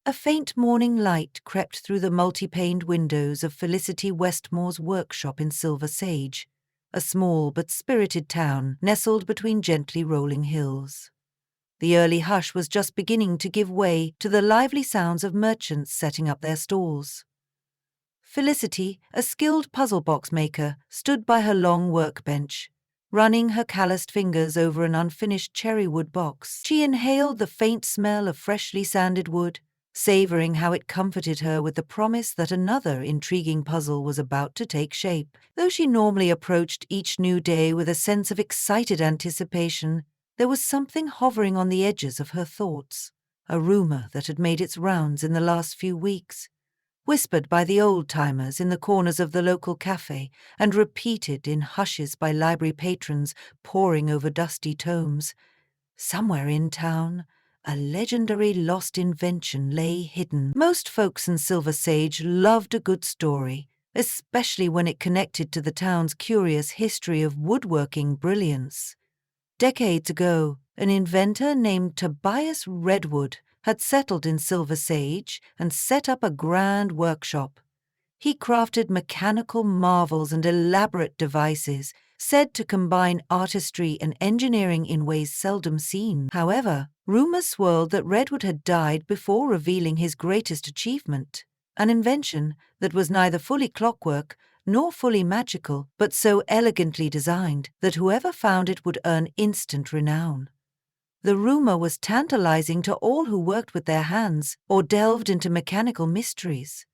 A faint morning light crept through the multi-paned windows of Felicity Westmore's workshop in Silver Sage, a small but spirited town nestled between gently rolling hills. The early hush was just beginning to give way to the lively sounds of merchants setting up their stalls. Felicity, a skilled puzzle box maker, stood by her long workbench. Running her calloused fingers over an unfinished cherrywood box, she inhaled the faint smell of freshly sanded wood, savoring how it comforted her with the promise that another intriguing puzzle was about to take shape. Though she normally approached each new day with a sense of excited anticipation, there was something hovering on the edges of her thoughts, a rumor that had made its rounds in the last few weeks, whispered by the old-timers in the corners of the local cafe and repeated in hushes by library patrons poring over dusty tomes. Somewhere in town, a legendary lost invention lay hidden. Most folks in Silver Sage loved a good story, especially when it connected to the town's curious history of woodworking brilliance. Decades ago, an inventor named Tobias Redwood had settled in Silver Sage and set up a grand workshop. He crafted mechanical marvels and elaborate devices, said to combine artistry and engineering in ways seldom seen. However, rumors swirled that Redwood had died before revealing his greatest achievement, an invention that was neither fully clockwork nor fully magical, but so elegantly designed that whoever found it would earn instant renown. The rumor was tantalizing to all who worked with their hands or delved into mechanical mysteries.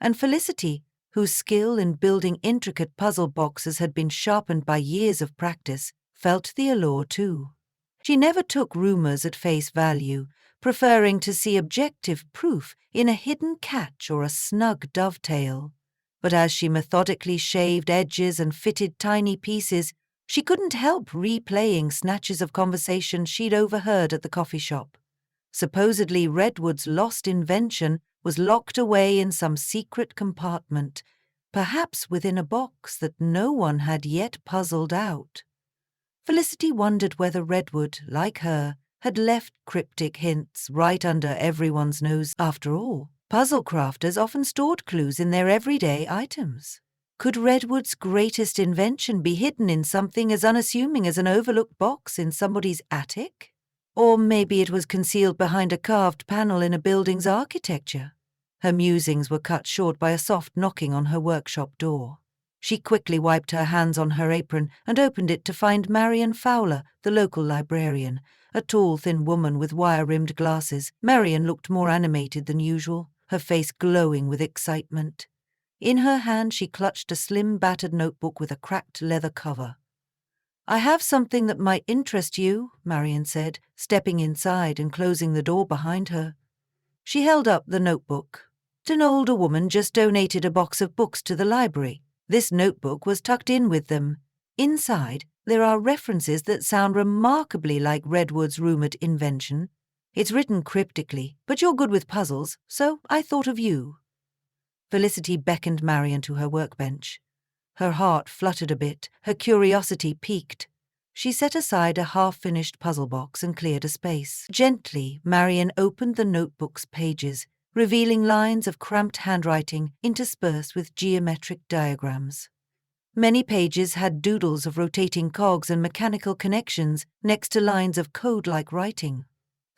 And Felicity, whose skill in building intricate puzzle boxes had been sharpened by years of practice, felt the allure too. She never took rumors at face value, preferring to see objective proof in a hidden catch or a snug dovetail. But as she methodically shaved edges and fitted tiny pieces, she couldn't help replaying snatches of conversation she'd overheard at the coffee shop. Supposedly Redwood's lost invention was locked away in some secret compartment, perhaps within a box that no one had yet puzzled out. Felicity wondered whether Redwood, like her, had left cryptic hints right under everyone's nose. After all, puzzle crafters often stored clues in their everyday items. Could Redwood's greatest invention be hidden in something as unassuming as an overlooked box in somebody's attic? Or maybe it was concealed behind a carved panel in a building's architecture. Her musings were cut short by a soft knocking on her workshop door. She quickly wiped her hands on her apron and opened it to find Marian Fowler, the local librarian, a tall, thin woman with wire-rimmed glasses. Marian looked more animated than usual, her face glowing with excitement. In her hand she clutched a slim, battered notebook with a cracked leather cover. "I have something that might interest you," Marian said, stepping inside and closing the door behind her. She held up the notebook. An older woman just donated a box of books to the library. This notebook was tucked in with them. Inside, there are references that sound remarkably like Redwood's rumored invention. It's written cryptically, but you're good with puzzles, so I thought of you. Felicity beckoned Marian to her workbench. Her heart fluttered a bit, her curiosity piqued. She set aside a half-finished puzzle box and cleared a space. Gently, Marian opened the notebook's pages, revealing lines of cramped handwriting interspersed with geometric diagrams. Many pages had doodles of rotating cogs and mechanical connections next to lines of code-like writing.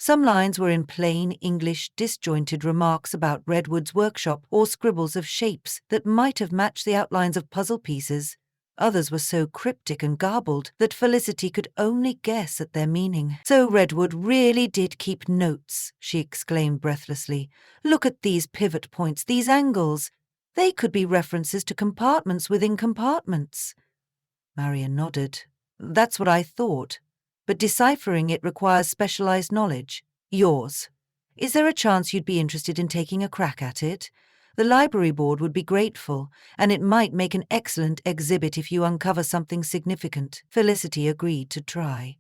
Some lines were in plain English, disjointed remarks about Redwood's workshop or scribbles of shapes that might have matched the outlines of puzzle pieces. Others were so cryptic and garbled that Felicity could only guess at their meaning. "So Redwood really did keep notes," she exclaimed breathlessly. "Look at these pivot points, these angles. They could be references to compartments within compartments." Marian nodded. "That's what I thought. But deciphering it requires specialized knowledge. Yours. Is there a chance you'd be interested in taking a crack at it? The library board would be grateful, and it might make an excellent exhibit if you uncover something significant." Felicity agreed to try.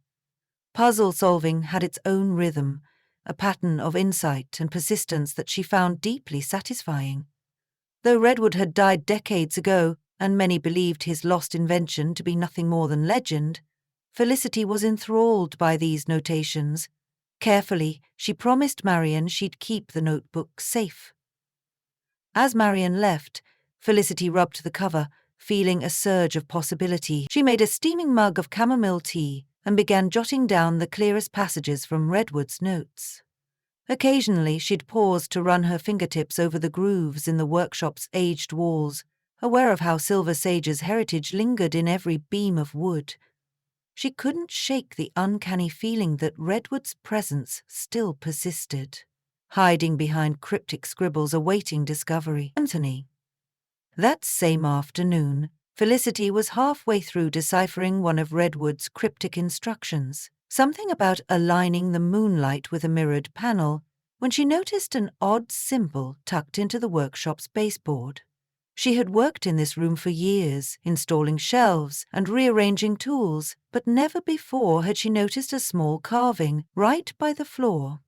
Puzzle solving had its own rhythm, a pattern of insight and persistence that she found deeply satisfying. Though Redwood had died decades ago, and many believed his lost invention to be nothing more than legend, Felicity was enthralled by these notations. Carefully, she promised Marian she'd keep the notebook safe. As Marian left, Felicity rubbed the cover, feeling a surge of possibility. She made a steaming mug of chamomile tea and began jotting down the clearest passages from Redwood's notes. Occasionally, she'd pause to run her fingertips over the grooves in the workshop's aged walls, aware of how Silver Sage's heritage lingered in every beam of wood. She couldn't shake the uncanny feeling that Redwood's presence still persisted, hiding behind cryptic scribbles awaiting discovery. Anthony. That same afternoon, Felicity was halfway through deciphering one of Redwood's cryptic instructions, something about aligning the moonlight with a mirrored panel, when she noticed an odd symbol tucked into the workshop's baseboard. She had worked in this room for years, installing shelves and rearranging tools, but never before had she noticed a small carving right by the floor.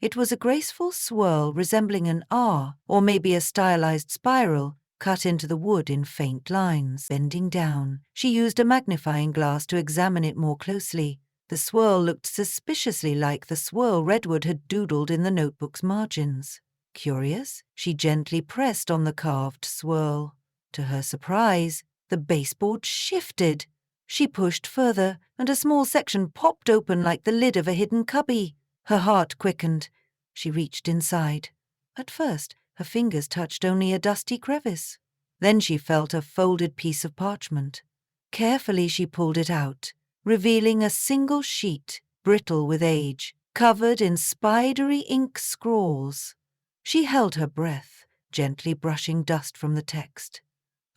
It was a graceful swirl resembling an R, or maybe a stylized spiral, cut into the wood in faint lines. Bending down, she used a magnifying glass to examine it more closely. The swirl looked suspiciously like the swirl Redwood had doodled in the notebook's margins. Curious, she gently pressed on the carved swirl. To her surprise, the baseboard shifted. She pushed further, and a small section popped open like the lid of a hidden cubby. Her heart quickened. She reached inside. At first, her fingers touched only a dusty crevice. Then she felt a folded piece of parchment. Carefully she pulled it out, revealing a single sheet, brittle with age, covered in spidery ink scrawls. She held her breath, gently brushing dust from the text.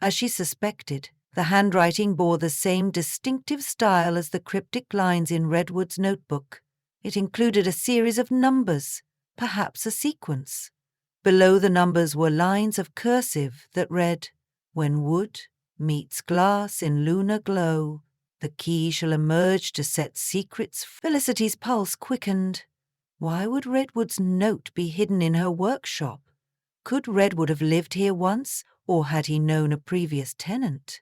As she suspected, the handwriting bore the same distinctive style as the cryptic lines in Redwood's notebook. It included a series of numbers, perhaps a sequence. Below the numbers were lines of cursive that read, "When wood meets glass in lunar glow, the key shall emerge to set secrets." Felicity's pulse quickened. Why would Redwood's note be hidden in her workshop? Could Redwood have lived here once, or had he known a previous tenant?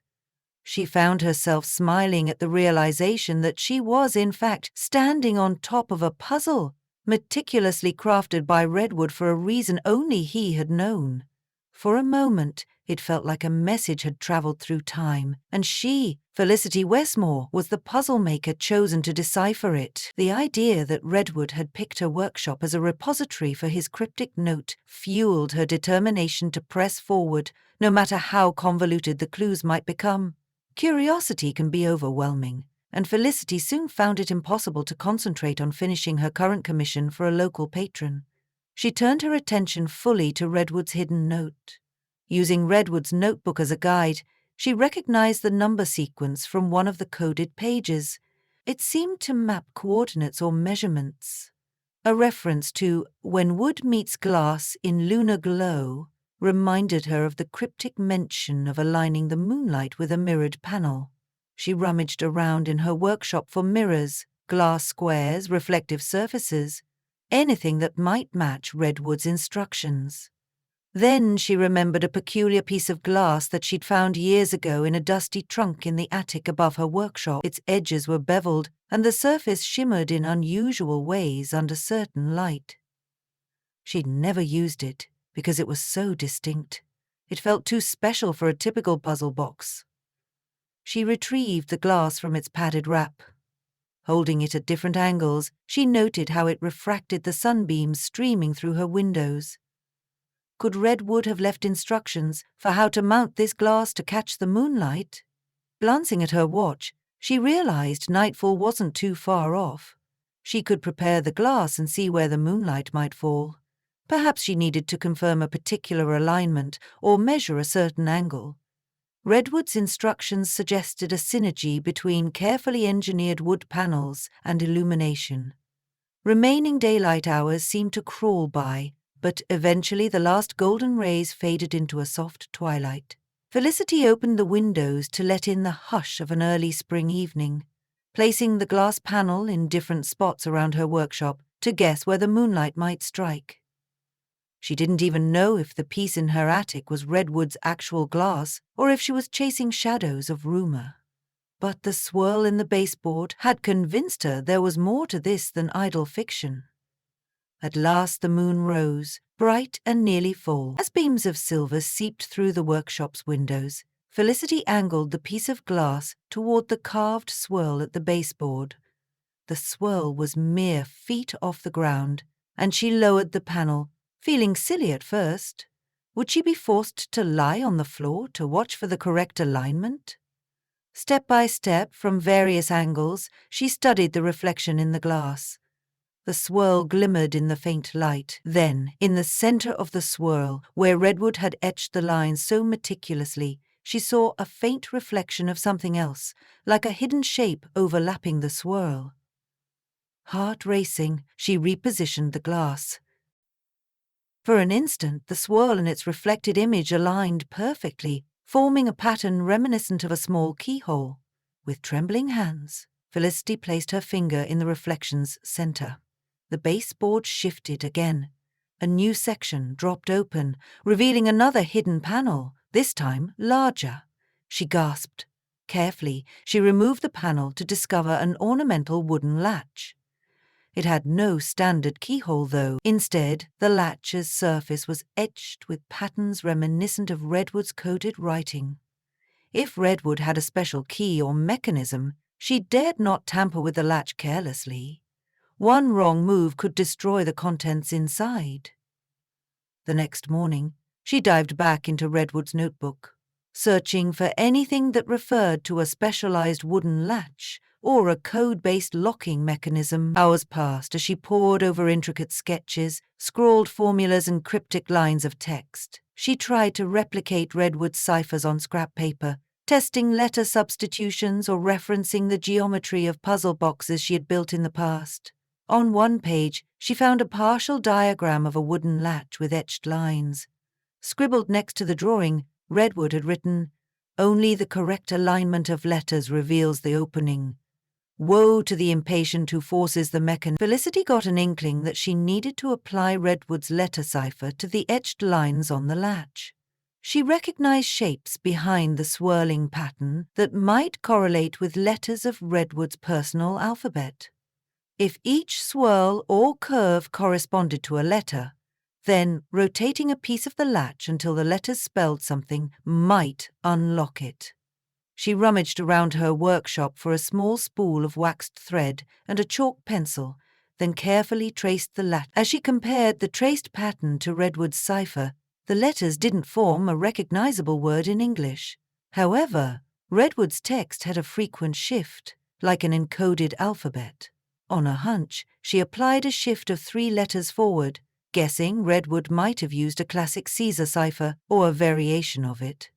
She found herself smiling at the realization that she was, in fact, standing on top of a puzzle, meticulously crafted by Redwood for a reason only he had known. For a moment, it felt like a message had traveled through time, and she, Felicity Westmore, was the puzzle maker chosen to decipher it. The idea that Redwood had picked her workshop as a repository for his cryptic note fueled her determination to press forward, no matter how convoluted the clues might become. Curiosity can be overwhelming, and Felicity soon found it impossible to concentrate on finishing her current commission for a local patron. She turned her attention fully to Redwood's hidden note. Using Redwood's notebook as a guide, she recognized the number sequence from one of the coded pages. It seemed to map coordinates or measurements. A reference to "when wood meets glass in lunar glow" reminded her of the cryptic mention of aligning the moonlight with a mirrored panel. She rummaged around in her workshop for mirrors, glass squares, reflective surfaces, anything that might match Redwood's instructions. Then she remembered a peculiar piece of glass that she'd found years ago in a dusty trunk in the attic above her workshop. Its edges were beveled, and the surface shimmered in unusual ways under certain light. She'd never used it, because it was so distinct. It felt too special for a typical puzzle box. She retrieved the glass from its padded wrap. Holding it at different angles, she noted how it refracted the sunbeams streaming through her windows. Could Redwood have left instructions for how to mount this glass to catch the moonlight? Glancing at her watch, she realized nightfall wasn't too far off. She could prepare the glass and see where the moonlight might fall. Perhaps she needed to confirm a particular alignment or measure a certain angle. Redwood's instructions suggested a synergy between carefully engineered wood panels and illumination. Remaining daylight hours seemed to crawl by, but eventually the last golden rays faded into a soft twilight. Felicity opened the windows to let in the hush of an early spring evening, placing the glass panel in different spots around her workshop to guess where the moonlight might strike. She didn't even know if the piece in her attic was Redwood's actual glass or if she was chasing shadows of rumor. But the swirl in the baseboard had convinced her there was more to this than idle fiction. At last the moon rose, bright and nearly full. As beams of silver seeped through the workshop's windows, Felicity angled the piece of glass toward the carved swirl at the baseboard. The swirl was mere feet off the ground, and she lowered the panel, feeling silly at first. Would she be forced to lie on the floor to watch for the correct alignment? Step by step, from various angles, she studied the reflection in the glass. The swirl glimmered in the faint light. Then, in the center of the swirl, where Redwood had etched the lines so meticulously, she saw a faint reflection of something else, like a hidden shape overlapping the swirl. Heart racing, she repositioned the glass. For an instant, the swirl and its reflected image aligned perfectly, forming a pattern reminiscent of a small keyhole. With trembling hands, Felicity placed her finger in the reflection's center. The baseboard shifted again. A new section dropped open, revealing another hidden panel, this time larger. She gasped. Carefully, she removed the panel to discover an ornamental wooden latch. It had no standard keyhole, though. Instead, the latch's surface was etched with patterns reminiscent of Redwood's coded writing. If Redwood had a special key or mechanism, she dared not tamper with the latch carelessly. One wrong move could destroy the contents inside. The next morning, she dived back into Redwood's notebook, searching for anything that referred to a specialized wooden latch or a code-based locking mechanism. Hours passed as she pored over intricate sketches, scrawled formulas and cryptic lines of text. She tried to replicate Redwood's ciphers on scrap paper, testing letter substitutions or referencing the geometry of puzzle boxes she had built in the past. On one page, she found a partial diagram of a wooden latch with etched lines. Scribbled next to the drawing, Redwood had written, "Only the correct alignment of letters reveals the opening. Woe to the impatient who forces the mechanism." Felicity got an inkling that she needed to apply Redwood's letter cipher to the etched lines on the latch. She recognized shapes behind the swirling pattern that might correlate with letters of Redwood's personal alphabet. If each swirl or curve corresponded to a letter, then rotating a piece of the latch until the letters spelled something might unlock it. She rummaged around her workshop for a small spool of waxed thread and a chalk pencil, then carefully traced the latch. As she compared the traced pattern to Redwood's cipher, the letters didn't form a recognizable word in English. However, Redwood's text had a frequent shift, like an encoded alphabet. On a hunch, she applied a shift of 3 letters forward, guessing Redwood might have used a classic Caesar cipher or a variation of it.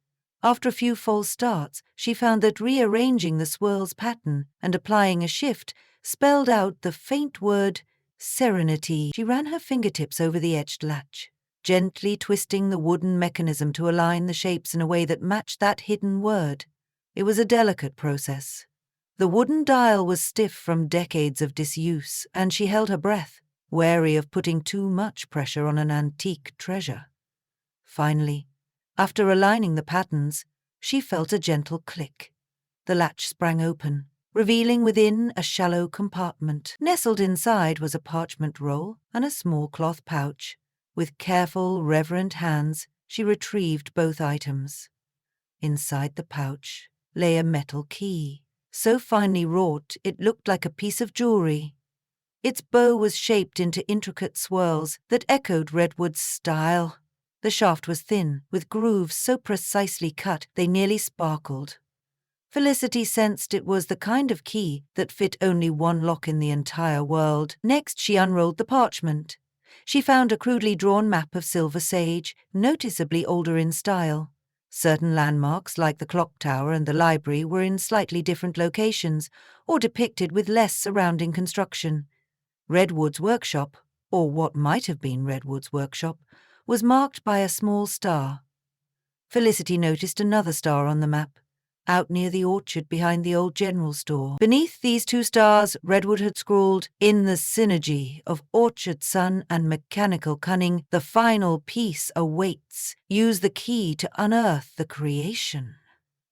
After a few false starts, she found that rearranging the swirl's pattern and applying a shift spelled out the faint word serenity. She ran her fingertips over the etched latch, gently twisting the wooden mechanism to align the shapes in a way that matched that hidden word. It was a delicate process. The wooden dial was stiff from decades of disuse, and she held her breath, wary of putting too much pressure on an antique treasure. Finally, after aligning the patterns, she felt a gentle click. The latch sprang open, revealing within a shallow compartment. Nestled inside was a parchment roll and a small cloth pouch. With careful, reverent hands, she retrieved both items. Inside the pouch lay a metal key, so finely wrought it looked like a piece of jewelry. Its bow was shaped into intricate swirls that echoed Redwood's style. The shaft was thin, with grooves so precisely cut they nearly sparkled. Felicity sensed it was the kind of key that fit only one lock in the entire world. Next, she unrolled the parchment. She found a crudely drawn map of Silver Sage, noticeably older in style. Certain landmarks, like the clock tower and the library, were in slightly different locations, or depicted with less surrounding construction. Redwood's workshop, or what might have been Redwood's workshop, was marked by a small star. Felicity noticed another star on the map, out near the orchard behind the old general store. Beneath these 2 stars, Redwood had scrawled, "In the synergy of orchard sun and mechanical cunning, the final piece awaits. Use the key to unearth the creation."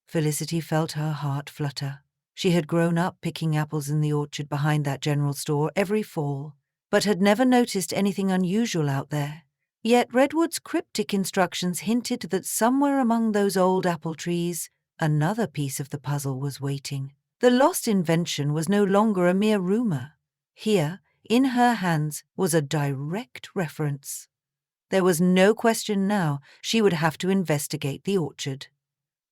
Felicity felt her heart flutter. She had grown up picking apples in the orchard behind that general store every fall, but had never noticed anything unusual out there. Yet Redwood's cryptic instructions hinted that somewhere among those old apple trees, another piece of the puzzle was waiting. The lost invention was no longer a mere rumor. Here, in her hands, was a direct reference. There was no question now. She would have to investigate the orchard.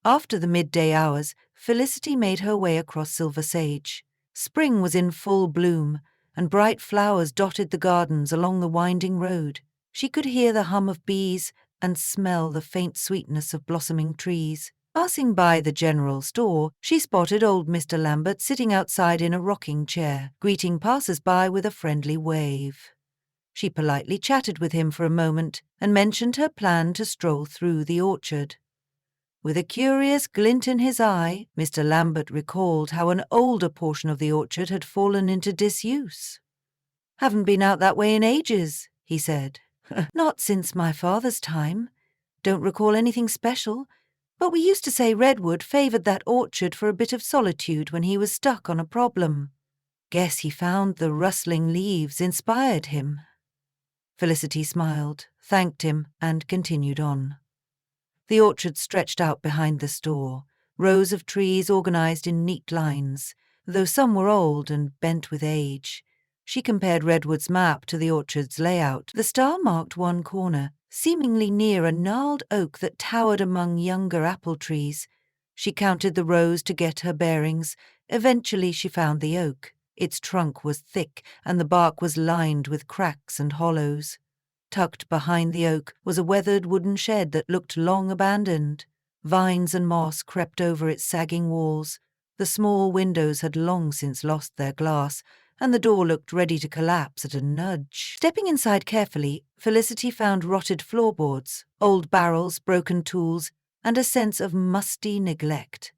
After the midday hours, Felicity made her way across Silver Sage. Spring was in full bloom, and bright flowers dotted the gardens along the winding road. She could hear the hum of bees and smell the faint sweetness of blossoming trees. Passing by the general store, she spotted old Mr. Lambert sitting outside in a rocking chair, greeting passers-by with a friendly wave. She politely chatted with him for a moment and mentioned her plan to stroll through the orchard. With a curious glint in his eye, Mr. Lambert recalled how an older portion of the orchard had fallen into disuse. "Haven't been out that way in ages," he said. "Not since my father's time. Don't recall anything special, but we used to say Redwood favored that orchard for a bit of solitude when he was stuck on a problem. Guess he found the rustling leaves inspired him." Felicity smiled, thanked him, and continued on. The orchard stretched out behind the store, rows of trees organized in neat lines, though some were old and bent with age. She compared Redwood's map to the orchard's layout. The star marked one corner, seemingly near a gnarled oak that towered among younger apple trees. She counted the rows to get her bearings. Eventually she found the oak. Its trunk was thick, and the bark was lined with cracks and hollows. Tucked behind the oak was a weathered wooden shed that looked long abandoned. Vines and moss crept over its sagging walls. The small windows had long since lost their glass, and the door looked ready to collapse at a nudge. Stepping inside carefully, Felicity found rotted floorboards, old barrels, broken tools, and a sense of musty neglect.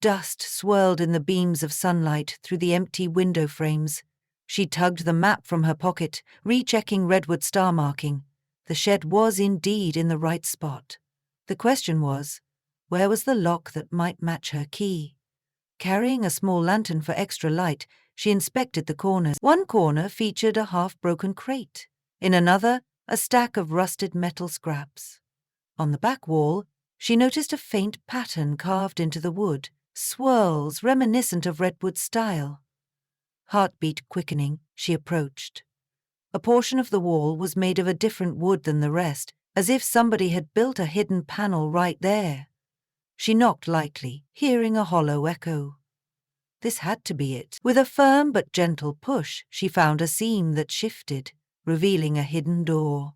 Dust swirled in the beams of sunlight through the empty window frames. She tugged the map from her pocket, rechecking Redwood's star marking. The shed was indeed in the right spot. The question was, where was the lock that might match her key? Carrying a small lantern for extra light, she inspected the corners. One corner featured a half-broken crate. In another, a stack of rusted metal scraps. On the back wall, she noticed a faint pattern carved into the wood, swirls reminiscent of Redwood's style. Heartbeat quickening, she approached. A portion of the wall was made of a different wood than the rest, as if somebody had built a hidden panel right there. She knocked lightly, hearing a hollow echo. This had to be it. With a firm but gentle push, she found a seam that shifted, revealing a hidden door.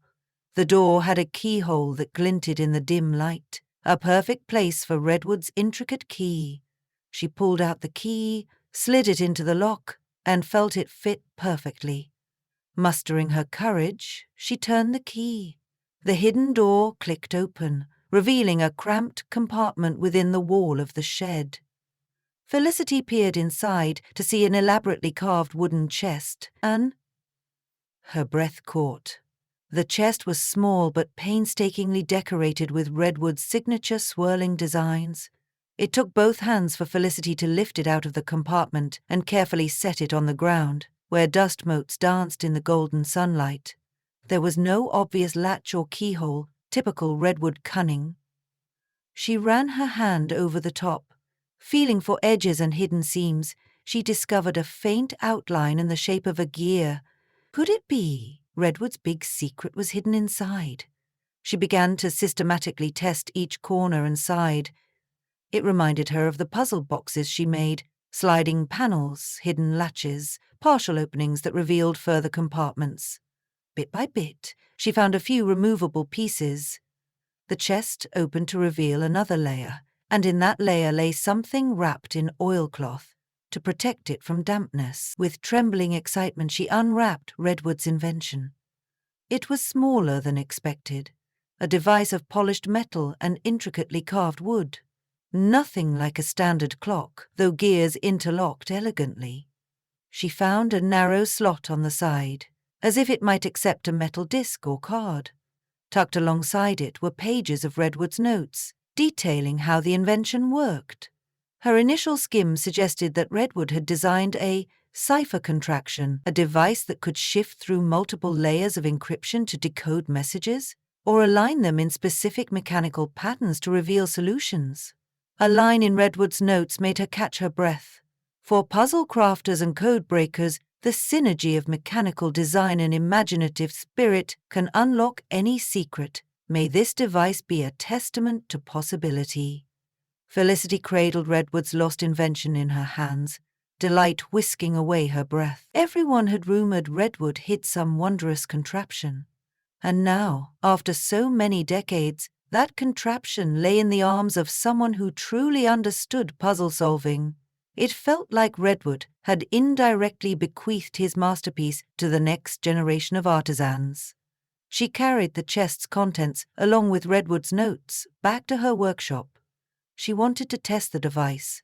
The door had a keyhole that glinted in the dim light, a perfect place for Redwood's intricate key. She pulled out the key, slid it into the lock, and felt it fit perfectly. Mustering her courage, she turned the key. The hidden door clicked open, revealing a cramped compartment within the wall of the shed. Felicity peered inside to see an elaborately carved wooden chest, and her breath caught. The chest was small but painstakingly decorated with Redwood's signature swirling designs. It took both hands for Felicity to lift it out of the compartment and carefully set it on the ground, where dust motes danced in the golden sunlight. There was no obvious latch or keyhole, typical Redwood cunning. She ran her hand over the top. Feeling for edges and hidden seams, she discovered a faint outline in the shape of a gear. Could it be Redwood's big secret was hidden inside? She began to systematically test each corner and side. It reminded her of the puzzle boxes she made, sliding panels, hidden latches, partial openings that revealed further compartments. Bit by bit, she found a few removable pieces. The chest opened to reveal another layer, and in that layer lay something wrapped in oilcloth to protect it from dampness. With trembling excitement, she unwrapped Redwood's invention. It was smaller than expected, a device of polished metal and intricately carved wood. Nothing like a standard clock, though gears interlocked elegantly. She found a narrow slot on the side, as if it might accept a metal disc or card. Tucked alongside it were pages of Redwood's notes, detailing how the invention worked. Her initial skim suggested that Redwood had designed a cipher contraction, a device that could shift through multiple layers of encryption to decode messages, or align them in specific mechanical patterns to reveal solutions. A line in Redwood's notes made her catch her breath. For puzzle crafters and code breakers, the synergy of mechanical design and imaginative spirit can unlock any secret. May this device be a testament to possibility. Felicity cradled Redwood's lost invention in her hands, delight whisking away her breath. Everyone had rumored Redwood hid some wondrous contraption. And now, after so many decades, that contraption lay in the arms of someone who truly understood puzzle solving. It felt like Redwood had indirectly bequeathed his masterpiece to the next generation of artisans. She carried the chest's contents, along with Redwood's notes, back to her workshop. She wanted to test the device,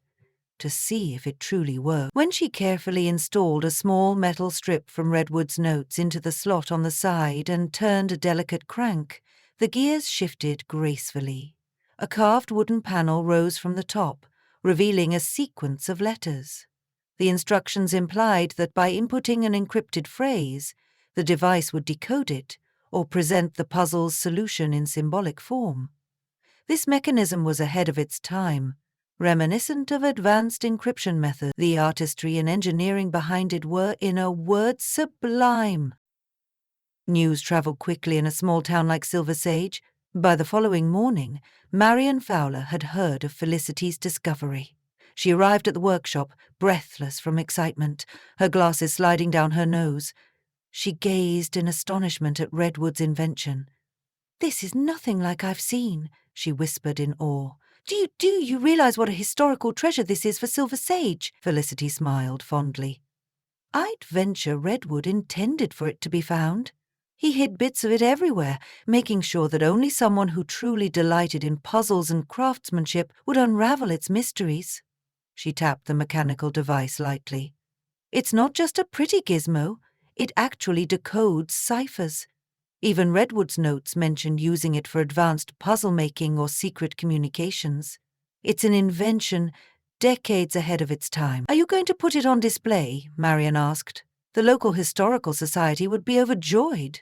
to see if it truly worked. When she carefully installed a small metal strip from Redwood's notes into the slot on the side and turned a delicate crank, the gears shifted gracefully. A carved wooden panel rose from the top, revealing a sequence of letters. The instructions implied that by inputting an encrypted phrase, the device would decode it or present the puzzle's solution in symbolic form. This mechanism was ahead of its time, reminiscent of advanced encryption methods. The artistry and engineering behind it were, in a word, sublime. News traveled quickly in a small town like Silver Sage. By the following morning, Marion Fowler had heard of Felicity's discovery. She arrived at the workshop, breathless from excitement, her glasses sliding down her nose. She gazed in astonishment at Redwood's invention. "This is nothing like I've seen," she whispered in awe. Do you realize what a historical treasure this is for Silver Sage?" Felicity smiled fondly. "I'd venture Redwood intended for it to be found. He hid bits of it everywhere, making sure that only someone who truly delighted in puzzles and craftsmanship would unravel its mysteries." She tapped the mechanical device lightly. "It's not just a pretty gizmo. It actually decodes ciphers. Even Redwood's notes mentioned using it for advanced puzzle-making or secret communications. It's an invention decades ahead of its time." "Are you going to put it on display?" Marion asked. "The local historical society would be overjoyed."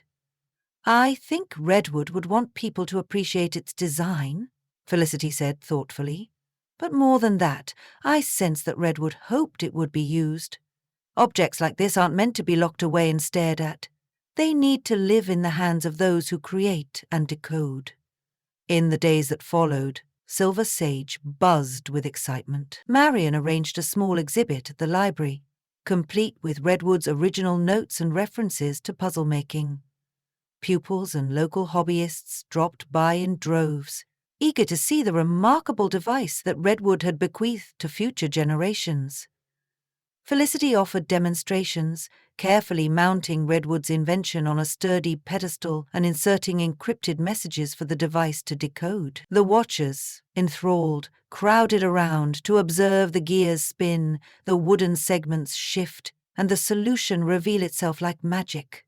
"I think Redwood would want people to appreciate its design," Felicity said thoughtfully. "But more than that, I sense that Redwood hoped it would be used. Objects like this aren't meant to be locked away and stared at. They need to live in the hands of those who create and decode." In the days that followed, Silver Sage buzzed with excitement. Marion arranged a small exhibit at the library, complete with Redwood's original notes and references to puzzle-making. Pupils and local hobbyists dropped by in droves, eager to see the remarkable device that Redwood had bequeathed to future generations. Felicity offered demonstrations, carefully mounting Redwood's invention on a sturdy pedestal and inserting encrypted messages for the device to decode. The watchers, enthralled, crowded around to observe the gears spin, the wooden segments shift, and the solution reveal itself like magic.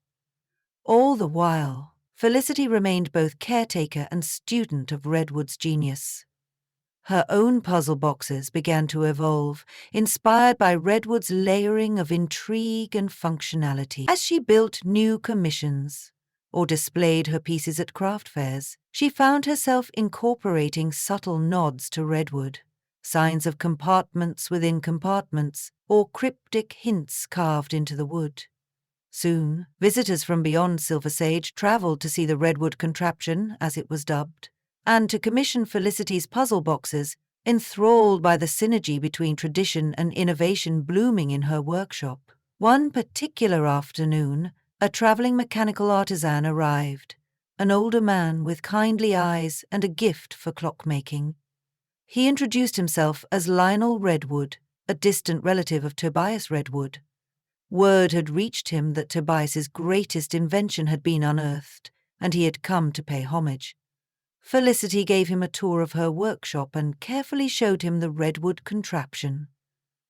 All the while, Felicity remained both caretaker and student of Redwood's genius. Her own puzzle boxes began to evolve, inspired by Redwood's layering of intrigue and functionality. As she built new commissions or displayed her pieces at craft fairs, she found herself incorporating subtle nods to Redwood, signs of compartments within compartments, or cryptic hints carved into the wood. Soon, visitors from beyond Silver Sage traveled to see the Redwood contraption, as it was dubbed, and to commission Felicity's puzzle boxes, enthralled by the synergy between tradition and innovation blooming in her workshop. One particular afternoon, a traveling mechanical artisan arrived, an older man with kindly eyes and a gift for clockmaking. He introduced himself as Lionel Redwood, a distant relative of Tobias Redwood. Word had reached him that Tobias's greatest invention had been unearthed, and he had come to pay homage. Felicity gave him a tour of her workshop and carefully showed him the Redwood contraption.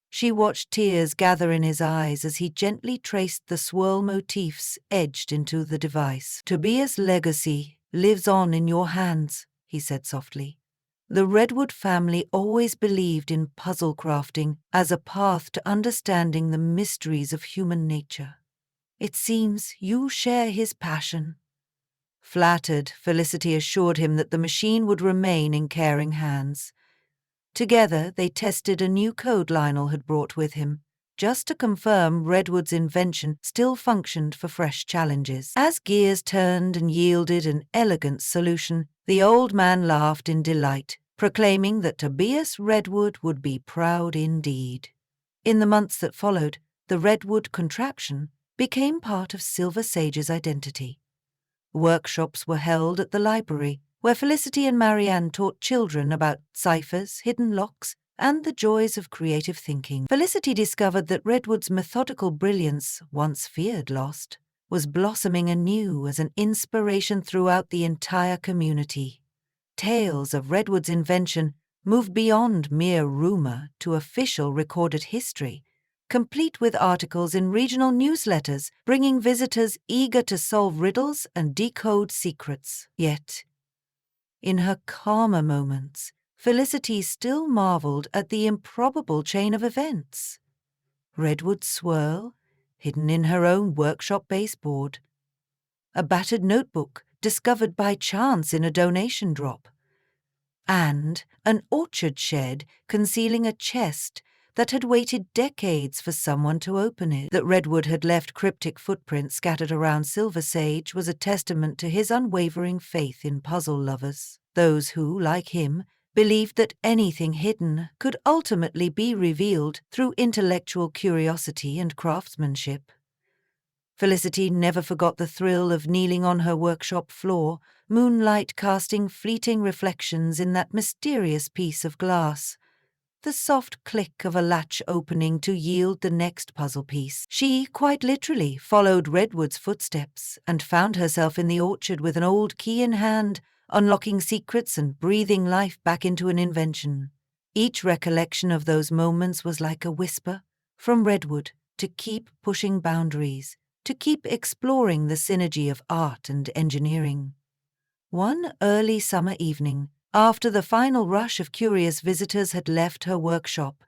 She watched tears gather in his eyes as he gently traced the swirl motifs etched into the device. "Tobias' legacy lives on in your hands," he said softly. The Redwood family always believed in puzzle crafting as a path to understanding the mysteries of human nature. It seems you share his passion. Flattered, Felicity assured him that the machine would remain in caring hands. Together, they tested a new code Lionel had brought with him, just to confirm Redwood's invention still functioned for fresh challenges. As gears turned and yielded an elegant solution, the old man laughed in delight, proclaiming that Tobias Redwood would be proud indeed. In the months that followed, the Redwood contraption became part of Silver Sage's identity. Workshops were held at the library, where Felicity and Marianne taught children about ciphers, hidden locks, and the joys of creative thinking. Felicity discovered that Redwood's methodical brilliance, once feared lost, was blossoming anew as an inspiration throughout the entire community. Tales of Redwood's invention moved beyond mere rumor to official recorded history, complete with articles in regional newsletters bringing visitors eager to solve riddles and decode secrets. Yet, in her calmer moments, Felicity still marveled at the improbable chain of events. Redwood's swirl, hidden in her own workshop baseboard. A battered notebook discovered by chance in a donation drop. And an orchard shed concealing a chest that had waited decades for someone to open it. That Redwood had left cryptic footprints scattered around Silver Sage was a testament to his unwavering faith in puzzle lovers, those who, like him, believed that anything hidden could ultimately be revealed through intellectual curiosity and craftsmanship. Felicity never forgot the thrill of kneeling on her workshop floor, moonlight casting fleeting reflections in that mysterious piece of glass. The soft click of a latch opening to yield the next puzzle piece. She, quite literally, followed Redwood's footsteps and found herself in the orchard with an old key in hand, unlocking secrets and breathing life back into an invention. Each recollection of those moments was like a whisper from Redwood to keep pushing boundaries, to keep exploring the synergy of art and engineering. One early summer evening, after the final rush of curious visitors had left her workshop,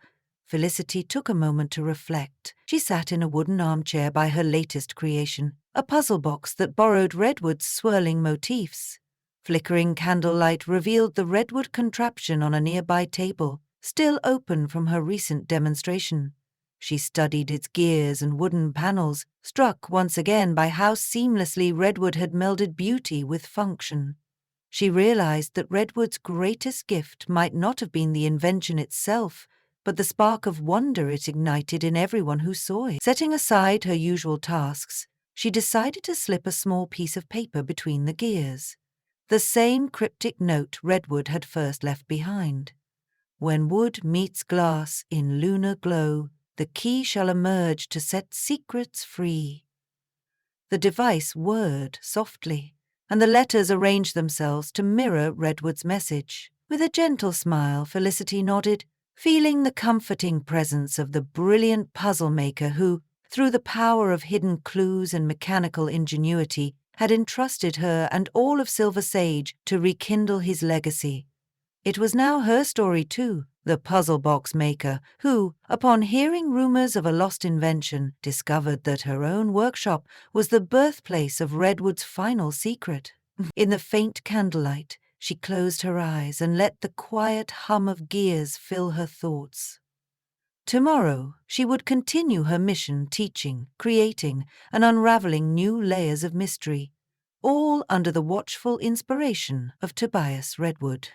Felicity took a moment to reflect. She sat in a wooden armchair by her latest creation, a puzzle box that borrowed Redwood's swirling motifs. Flickering candlelight revealed the Redwood contraption on a nearby table, still open from her recent demonstration. She studied its gears and wooden panels, struck once again by how seamlessly Redwood had melded beauty with function. She realized that Redwood's greatest gift might not have been the invention itself, but the spark of wonder it ignited in everyone who saw it. Setting aside her usual tasks, she decided to slip a small piece of paper between the gears. The same cryptic note Redwood had first left behind. When wood meets glass in lunar glow, the key shall emerge to set secrets free. The device whirred softly, and the letters arranged themselves to mirror Redwood's message. With a gentle smile, Felicity nodded, feeling the comforting presence of the brilliant puzzle maker who, through the power of hidden clues and mechanical ingenuity, had entrusted her and all of Silver Sage to rekindle his legacy. It was now her story too, the puzzle box maker, who, upon hearing rumors of a lost invention, discovered that her own workshop was the birthplace of Redwood's final secret. In the faint candlelight, she closed her eyes and let the quiet hum of gears fill her thoughts. Tomorrow, she would continue her mission teaching, creating, and unraveling new layers of mystery, all under the watchful inspiration of Tobias Redwood.